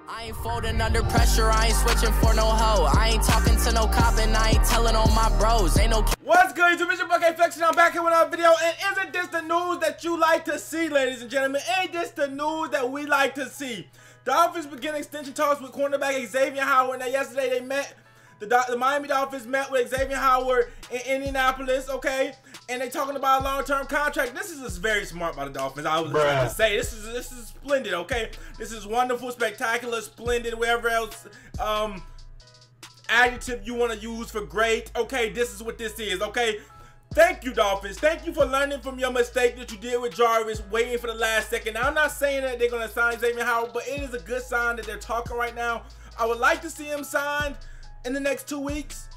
I ain't folding under pressure, I ain't switching for no hoe. I ain't talking to no cop and I ain't telling on my bros. Ain't no. What's good, YouTube? It's your Burke Flex, and I'm back here with another video. And isn't this the news that you like to see, ladies and gentlemen? Ain't this the news that we like to see? Dolphins begin extension talks with cornerback XAVIEN Howard. Now, yesterday they met. The Miami Dolphins met with XAVIEN Howard in Indianapolis, okay? And they talking about a long-term contract. This is just very smart by the Dolphins. I was trying to say this is splendid, okay? This is wonderful, spectacular, splendid, whatever else adjective you want to use for great. Okay, this is what this is, okay? Thank you, Dolphins. Thank you for learning from your mistake that you did with Jarvis, waiting for the last second. Now, I'm not saying that they're going to sign XAVIEN Howard, but it is a good sign that they're talking right now. I would like to see him signed in the next 2 weeks.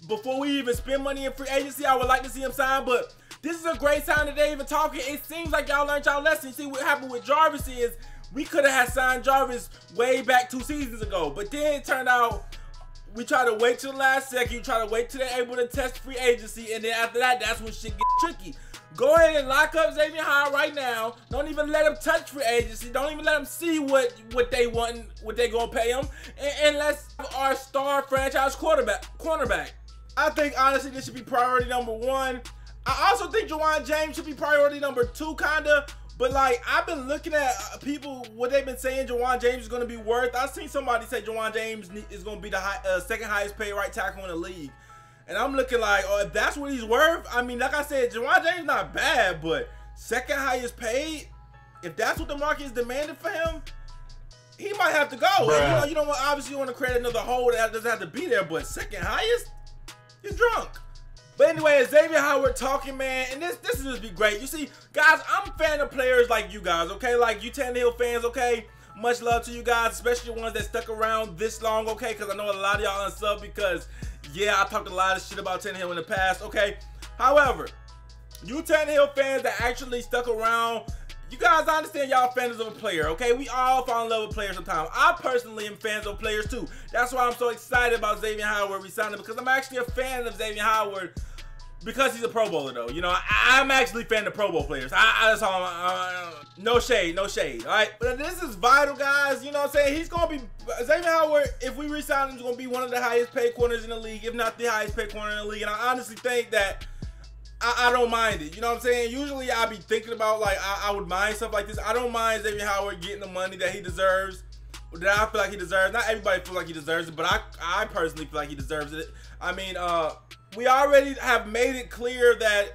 Before we even spend money in free agency, I would like to see him sign, but this is a great sign that they even talking. It seems like y'all learned y'all lesson. See, what happened with Jarvis is we could have had signed Jarvis way back 2 seasons ago, but then it turned out we try to wait till the last second, try to wait till they're able to test free agency, and then after that, that's when shit gets tricky. Go ahead and lock up XAVIEN Howard right now. Don't even let him touch free agency. Don't even let him see what they want, what they gonna pay him. And let's have our star franchise cornerback. I think honestly this should be priority number 1. I also think Ja'Wuan James should be priority number 2, kinda. But like I've been looking at people what they've been saying Ja'Wuan James is gonna be worth. I've seen somebody say Ja'Wuan James is gonna be the second highest paid right tackle in the league. And I'm looking like, oh, if that's what he's worth, I mean, like I said, Ja'Wuan James not bad, but second highest paid, if that's what the market is demanding for him, he might have to go. And, you know what? Obviously, you want to create another hole that doesn't have to be there, but second highest, you're drunk. But anyway, XAVIEN Howard talking, man, and this is just be great. You see, guys, I'm a fan of players like you guys, okay? Like you Tannehill fans, okay? Much love to you guys, especially the ones that stuck around this long, okay? Because I know a lot of y'all unsub because, yeah, I talked a lot of shit about Tannehill in the past, okay? However, you Tannehill fans that actually stuck around, you guys, I understand y'all fans of a player, okay? We all fall in love with players sometimes. I personally am fans of players too. That's why I'm so excited about XAVIEN Howard resigning, because I'm actually a fan of XAVIEN Howard because he's a Pro Bowler, though. You know, I'm actually a fan of Pro Bowl players. That's all. No shade, no shade. All right, but this is vital, guys. You know what I'm saying? He's gonna be XAVIEN Howard. If we resign him, he's gonna be one of the highest paid corners in the league, if not the highest paid corner in the league. And I honestly think that I don't mind it. You know what I'm saying? Usually I be thinking about like I would mind stuff like this. I don't mind XAVIEN Howard getting the money that he deserves, that I feel like he deserves. Not everybody feels like he deserves it, but I personally feel like he deserves it. I mean, we already have made it clear that,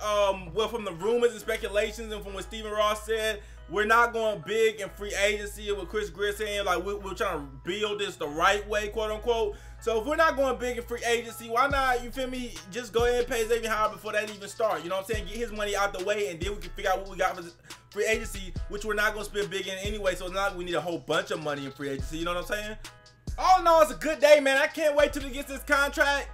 well, from the rumors and speculations and from what Stephen Ross said, we're not going big in free agency. With Chris Greer saying, like, we're trying to build this the right way, quote unquote. So if we're not going big in free agency, why not, you feel me, just go ahead and pay XAVIEN Howard before that even starts. You know what I'm saying? Get his money out the way, and then we can figure out what we got for free agency, which we're not going to spend big in anyway. So it's not like we need a whole bunch of money in free agency. You know what I'm saying? All in all, it's a good day, man. I can't wait till he gets this contract.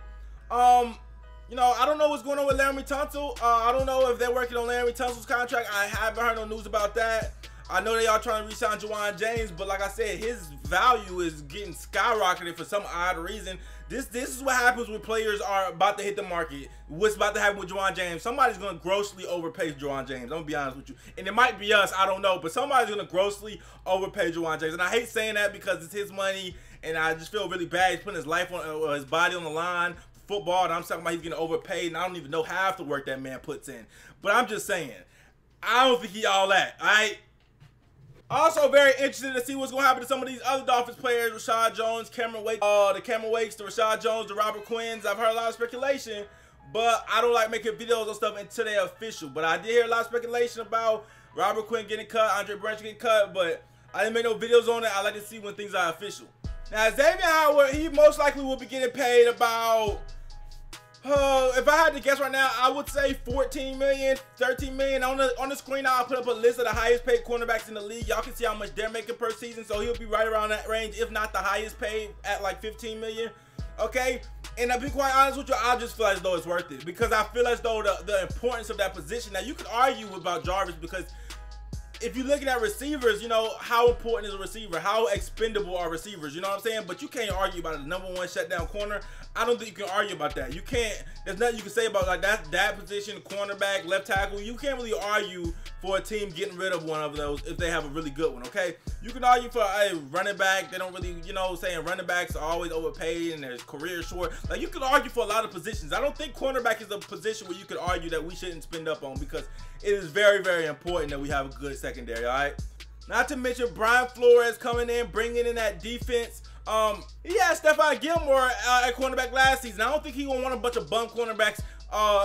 You know, I don't know what's going on with Laremy Tunsil. I don't know if they're working on Laremy Tunsil's contract. I haven't heard no news about that. I know they are trying to re-sign Ja'Wuan James, but like I said, his value is getting skyrocketed for some odd reason. This is what happens when players are about to hit the market. What's about to happen with Ja'Wuan James? Somebody's going to grossly overpay Ja'Wuan James. I'm going to be honest with you. And it might be us. I don't know. But somebody's going to grossly overpay Ja'Wuan James. And I hate saying that because it's his money. And I just feel really bad. He's putting his life on, his body on the line. Football, and I'm talking about he's getting overpaid, and I don't even know half the work that man puts in. But I'm just saying, I don't think he all that. Alright. Also very interested to see what's gonna happen to some of these other Dolphins players, Rashad Jones, Cameron Wake, the Cameron Wakes, the Rashad Jones, the Robert Quinns. I've heard a lot of speculation, but I don't like making videos on stuff until they're official. But I did hear a lot of speculation about Robert Quinn getting cut, Andre Branch getting cut, but I didn't make no videos on it. I like to see when things are official. Now, XAVIEN Howard, he most likely will be getting paid about, if I had to guess right now, I would say 14 million, 13 million. On the screen, I'll put up a list of the highest paid cornerbacks in the league. Y'all can see how much they're making per season. So he'll be right around that range, if not the highest paid at like 15 million. Okay. And to be quite honest with you, I just feel as though it's worth it because I feel as though the importance of that position. Now, you could argue about Jarvis because if you're looking at receivers, you know, how important is a receiver? How expendable are receivers? You know what I'm saying? But you can't argue about the #1 shutdown corner. I don't think you can argue about that. You can't. There's nothing you can say about like that position, cornerback, left tackle. You can't really argue for a team getting rid of one of those if they have a really good one, okay? You can argue for a running back. They don't really, you know, saying running backs are always overpaid and their career short. Like, you can argue for a lot of positions. I don't think cornerback is a position where you could argue that we shouldn't spend up on, because it is very, very important that we have a good secondary, all right? Not to mention Brian Flores coming in, bringing in that defense. He had Stephon Gilmore at cornerback last season. I don't think he gonna want a bunch of bum cornerbacks,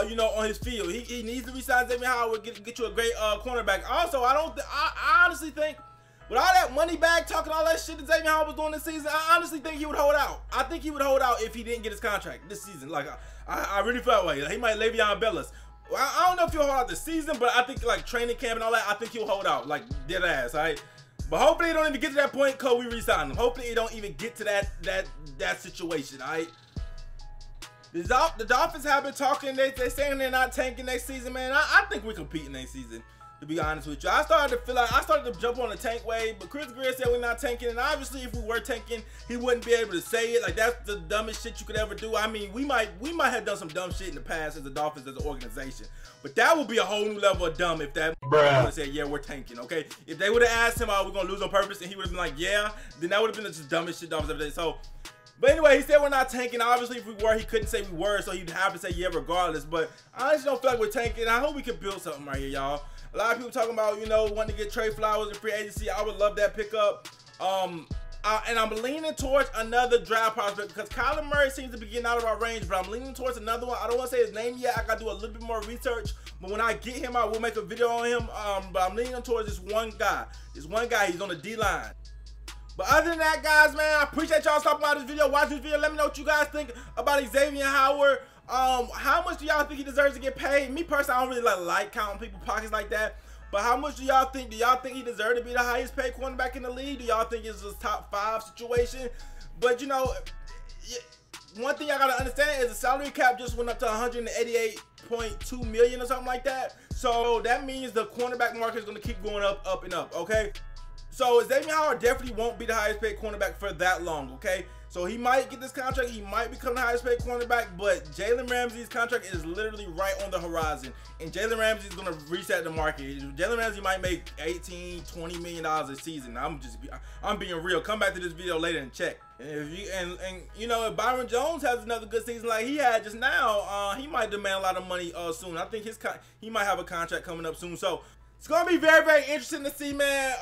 you know, on his field. He needs to resign Xavier Howard, get you a great cornerback. Also, I honestly think with all that money bag talking, all that shit that Xavier Howard was doing this season, I honestly think he would hold out. I think he would hold out if he didn't get his contract this season. Like, I really felt like he might Le'Veon Bellis. I don't know if he'll hold out this season, but I think like training camp and all that, I think he'll hold out, like dead ass, all right? But hopefully it don't even get to that point because we re-sign him. Hopefully it don't even get to that situation, all right? The Dolphins have been talking. They saying they're not tanking next season, man. I think we're competing next season, to be honest with you. I started to jump on the tank wave, but Chris Greer said we're not tanking. And obviously, if we were tanking, he wouldn't be able to say it. Like, that's the dumbest shit you could ever do. I mean, we might have done some dumb shit in the past as the Dolphins as an organization, but that would be a whole new level of dumb if that said, yeah, we're tanking, okay? If they would have asked him, are we gonna lose on purpose, and he would have been like, yeah, then that would have been the dumbest shit Dolphins ever did. So, but anyway, he said we're not tanking. Obviously, if we were, he couldn't say we were, so he'd have to say yeah regardless. But I honestly don't feel like we're tanking. I hope we can build something right here, y'all. A lot of people talking about, you know, wanting to get Trey Flowers in free agency. I would love that pickup. And I'm leaning towards another draft prospect because Kyler Murray seems to be getting out of our range, but I'm leaning towards another one. I don't want to say his name yet. I got to do a little bit more research. But when I get him, I will make a video on him. But I'm leaning towards this one guy. This one guy, he's on the D-line. But other than that, guys, man, I appreciate y'all stopping by this video. Watch this video. Let me know what you guys think about Xavier Howard. How much do y'all think he deserves to get paid? Me personally, I don't really like counting people's pockets like that. But how much do y'all think? Do y'all think he deserves to be the highest paid cornerback in the league? Do y'all think it's a top 5 situation? But, you know, one thing I got to understand is the salary cap just went up to $188.2 million or something like that. So that means the cornerback market is going to keep going up and up, okay? So Xavier Howard definitely won't be the highest paid cornerback for that long, okay? So he might get this contract, he might become the highest paid cornerback, but Jalen Ramsey's contract is literally right on the horizon. And Jalen Ramsey is gonna reset the market. Jalen Ramsey might make $18–20 million a season. I'm being real. Come back to this video later and check. And you know, if Byron Jones has another good season like he had just now, he might demand a lot of money soon. I think he might have a contract coming up soon. So it's going to be very, very interesting to see, man,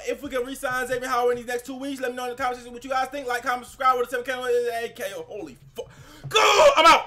if we can re-sign Xavier Howard in these next 2 weeks. Let me know in the comment section what you guys think. Like, comment, subscribe with the 7K. Holy fuck. Go! I'm out!